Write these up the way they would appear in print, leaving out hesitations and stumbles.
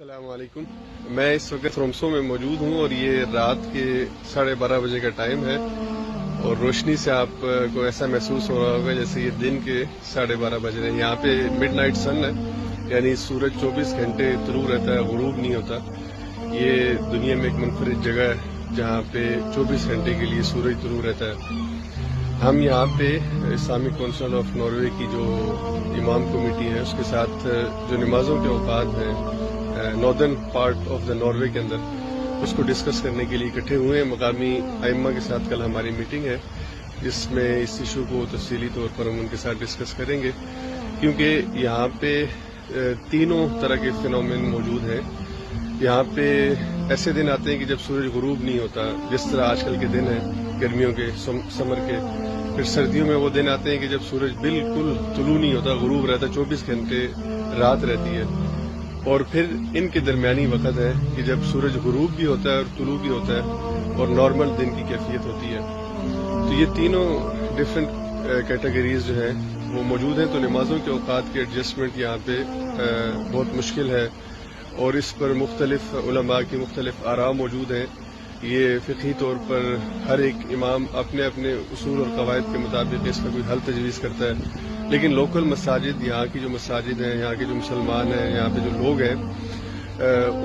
السلام علیکم. میں اس وقت رومسو میں موجود ہوں اور یہ رات کے 12:30 بجے کا ٹائم ہے اور روشنی سے آپ کو ایسا محسوس ہو رہا ہوگا جیسے یہ دن کے 12:30 بج رہے ہیں. یہاں پہ مڈ نائٹ سن ہے، یعنی سورج 24 گھنٹے طلوع رہتا ہے، غروب نہیں ہوتا. یہ دنیا میں ایک منفرد جگہ ہے جہاں پہ 24 گھنٹے کے لیے سورج طلوع رہتا ہے. ہم یہاں پہ اسلامک کونسل آف ناروے کی جو امام کمیٹی ہے اس کے ساتھ جو نمازوں کے اوقات ہیں northern part of the Norway کے اندر، اس کو ڈسکس کرنے کے لیے اکٹھے ہوئے ہیں. مقامی ائمہ کے ساتھ کل ہماری میٹنگ ہے جس میں اس ایشو کو تفصیلی طور پر ہم ان کے ساتھ ڈسکس کریں گے، کیونکہ یہاں پہ تینوں طرح کے فینومین موجود ہیں. یہاں پہ ایسے دن آتے ہیں کہ جب سورج غروب نہیں ہوتا، جس طرح آج کل کے دن ہیں گرمیوں کے، سمر کے. پھر سردیوں میں وہ دن آتے ہیں کہ جب سورج بالکل طلوع نہیں ہوتا، غروب رہتا، 24 گھنٹے رات رہتی ہے. اور پھر ان کے درمیانی وقت ہے کہ جب سورج غروب بھی ہوتا ہے اور طلوع بھی ہوتا ہے اور نارمل دن کی کیفیت ہوتی ہے. تو یہ تینوں ڈفرینٹ کیٹیگریز جو ہیں وہ موجود ہیں. تو نمازوں کے اوقات کے ایڈجسٹمنٹ یہاں پہ بہت مشکل ہے اور اس پر مختلف علماء کی مختلف آراء موجود ہیں. یہ فقہی طور پر ہر ایک امام اپنے اپنے اصول اور قواعد کے مطابق اس کا کوئی حل تجویز کرتا ہے، لیکن لوکل مساجد، یہاں کی جو مساجد ہیں، یہاں کے جو مسلمان ہیں، یہاں پہ جو لوگ ہیں،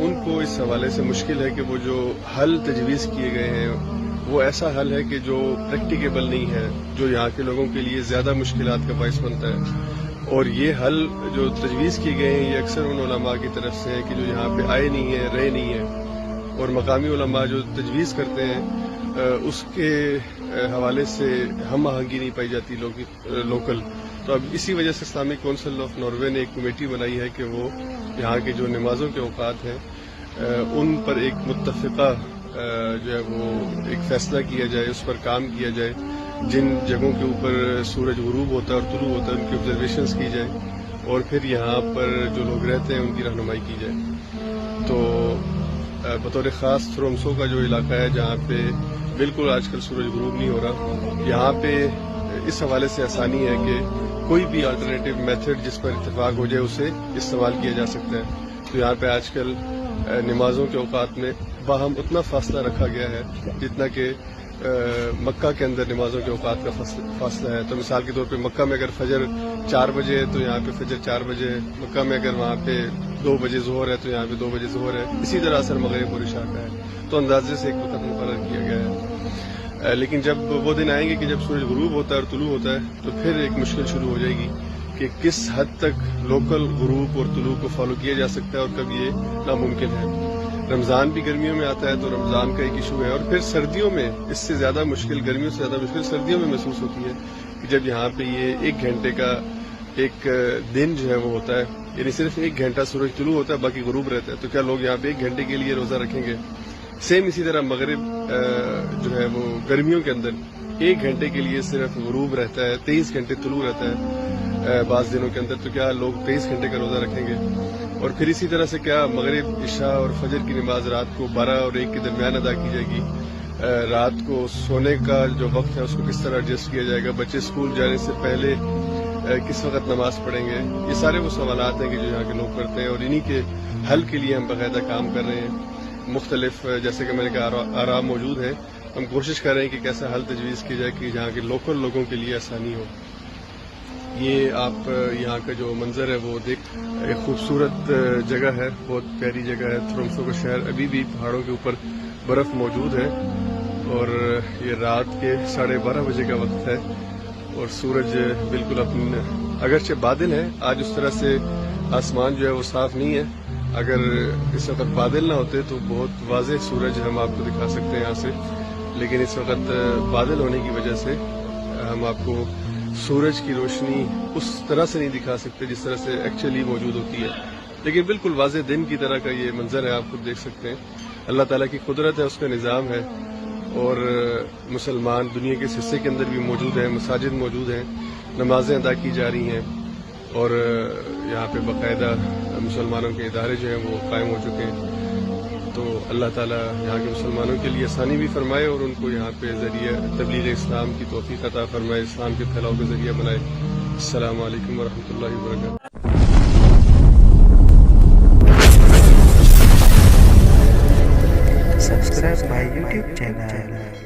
ان کو اس حوالے سے مشکل ہے کہ وہ جو حل تجویز کیے گئے ہیں وہ ایسا حل ہے کہ جو پریکٹیکیبل نہیں ہے، جو یہاں کے لوگوں کے لیے زیادہ مشکلات کا باعث بنتا ہے. اور یہ حل جو تجویز کیے گئے ہیں یہ اکثر ان علماء کی طرف سے ہے کہ جو یہاں پہ آئے نہیں ہیں، رہے نہیں ہیں، اور مقامی علماء جو تجویز کرتے ہیں اس کے حوالے سے ہم آہنگی نہیں پائی جاتی لوکل. تو اب اسی وجہ سے اسلامک کونسل آف ناروے نے ایک کمیٹی بنائی ہے کہ وہ یہاں کے جو نمازوں کے اوقات ہیں ان پر ایک متفقہ جو ہے وہ ایک فیصلہ کیا جائے، اس پر کام کیا جائے. جن جگہوں کے اوپر سورج غروب ہوتا ہے اور طلوع ہوتا ہے ان کی آبزرویشنز کی جائے اور پھر یہاں پر جو لوگ رہتے ہیں ان کی رہنمائی کی جائے. تو بطور خاص رومسو کا جو علاقہ ہے جہاں پہ بالکل آج کل سورج غروب نہیں ہو رہا، یہاں پہ اس حوالے سے آسانی ہے کہ کوئی بھی آلٹرنیٹو میتھڈ جس پر اتفاق ہو جائے اسے استعمال کیا جا سکتا ہے. تو یہاں پہ آج کل نمازوں کے اوقات میں باہم اتنا فاصلہ رکھا گیا ہے جتنا کہ مکہ کے اندر نمازوں کے اوقات کا فاصلہ ہے. تو مثال کے طور پہ مکہ میں اگر فجر 4 بجے ہے تو یہاں پہ فجر 4 بجے ہے. مکہ میں اگر وہاں پہ 2 بجے ظہر ہے تو یہاں پہ 2 بجے ظہر ہے. اسی طرح اثر مغرب اور عشاء کا ہے. تو اندازے سے ایک وقت مقرر کیا گیا ہے. لیکن جب وہ دن آئیں گے کہ جب سورج غروب ہوتا ہے اور طلوع ہوتا ہے تو پھر ایک مشکل شروع ہو جائے گی کہ کس حد تک لوکل غروب اور طلوع کو فالو کیا جا سکتا ہے اور کب یہ ناممکن ہے. رمضان بھی گرمیوں میں آتا ہے تو رمضان کا ایک ایشو ہے. اور پھر سردیوں میں اس سے زیادہ مشکل، گرمیوں سے زیادہ مشکل سردیوں میں محسوس ہوتی ہے کہ جب یہاں پہ یہ 1 گھنٹے کا ایک دن جو ہے وہ ہوتا ہے، یعنی صرف 1 گھنٹہ سورج طلوع ہوتا ہے، باقی غروب رہتا ہے. تو کیا لوگ یہاں پہ 1 گھنٹے کے لیے روزہ رکھیں گے؟ سیم اسی طرح مغرب جو ہے وہ گرمیوں کے اندر 1 گھنٹے کے لیے صرف غروب رہتا ہے، 23 گھنٹے طلوع رہتا ہے بعض دنوں کے اندر. تو کیا لوگ 23 گھنٹے کا روزہ رکھیں گے؟ اور پھر اسی طرح سے کیا مغرب، عشاء اور فجر کی نماز رات کو 12 اور 1 کے درمیان ادا کی جائے گی؟ رات کو سونے کا جو وقت ہے اس کو کس طرح ایڈجسٹ کیا جائے گا؟ بچے اسکول جانے سے پہلے کس وقت نماز پڑھیں گے؟ یہ سارے وہ سوالات ہیں کہ جو یہاں کے لوگ کرتے ہیں اور انہی کے حل کے لیے ہم باقاعدہ کام کر رہے ہیں. مختلف جیسے کہ میں نے کہا آراء موجود ہیں. ہم کوشش کر رہے ہیں کہ کیسا حل تجویز کیا جائے کہ جہاں کے لوکل لوگوں کے لیے آسانی ہو. یہ آپ یہاں کا جو منظر ہے وہ دیکھ، ایک خوبصورت جگہ ہے، بہت پیاری جگہ ہے. رومسو کا شہر ابھی بھی پہاڑوں کے اوپر برف موجود ہے اور یہ رات کے 12:30 بجے کا وقت ہے اور سورج بالکل اپنے، اگرچہ بادل ہے آج، اس طرح سے آسمان جو ہے وہ صاف نہیں ہے. اگر اس وقت بادل نہ ہوتے تو بہت واضح سورج ہم آپ کو دکھا سکتے ہیں یہاں سے، لیکن اس وقت بادل ہونے کی وجہ سے ہم آپ کو سورج کی روشنی اس طرح سے نہیں دکھا سکتے جس طرح سے ایکچولی موجود ہوتی ہے. لیکن بالکل واضح دن کی طرح کا یہ منظر ہے، آپ خود دیکھ سکتے ہیں. اللہ تعالیٰ کی قدرت ہے، اس کا نظام ہے اور مسلمان دنیا کے اس حصے کے اندر بھی موجود ہیں، مساجد موجود ہیں، نمازیں ادا کی جا رہی ہیں اور یہاں پہ باقاعدہ مسلمانوں کے ادارے جو ہیں وہ قائم ہو چکے ہیں. تو اللہ تعالیٰ یہاں کے مسلمانوں کے لیے آسانی بھی فرمائے اور ان کو یہاں پہ ذریعہ تبلیغ اسلام کی توفیق عطا فرمائے، اسلام کے پھیلاؤ کا ذریعہ بنائے. السلام علیکم ورحمۃ اللہ وبرکاتہ. subscribe my YouTube channel.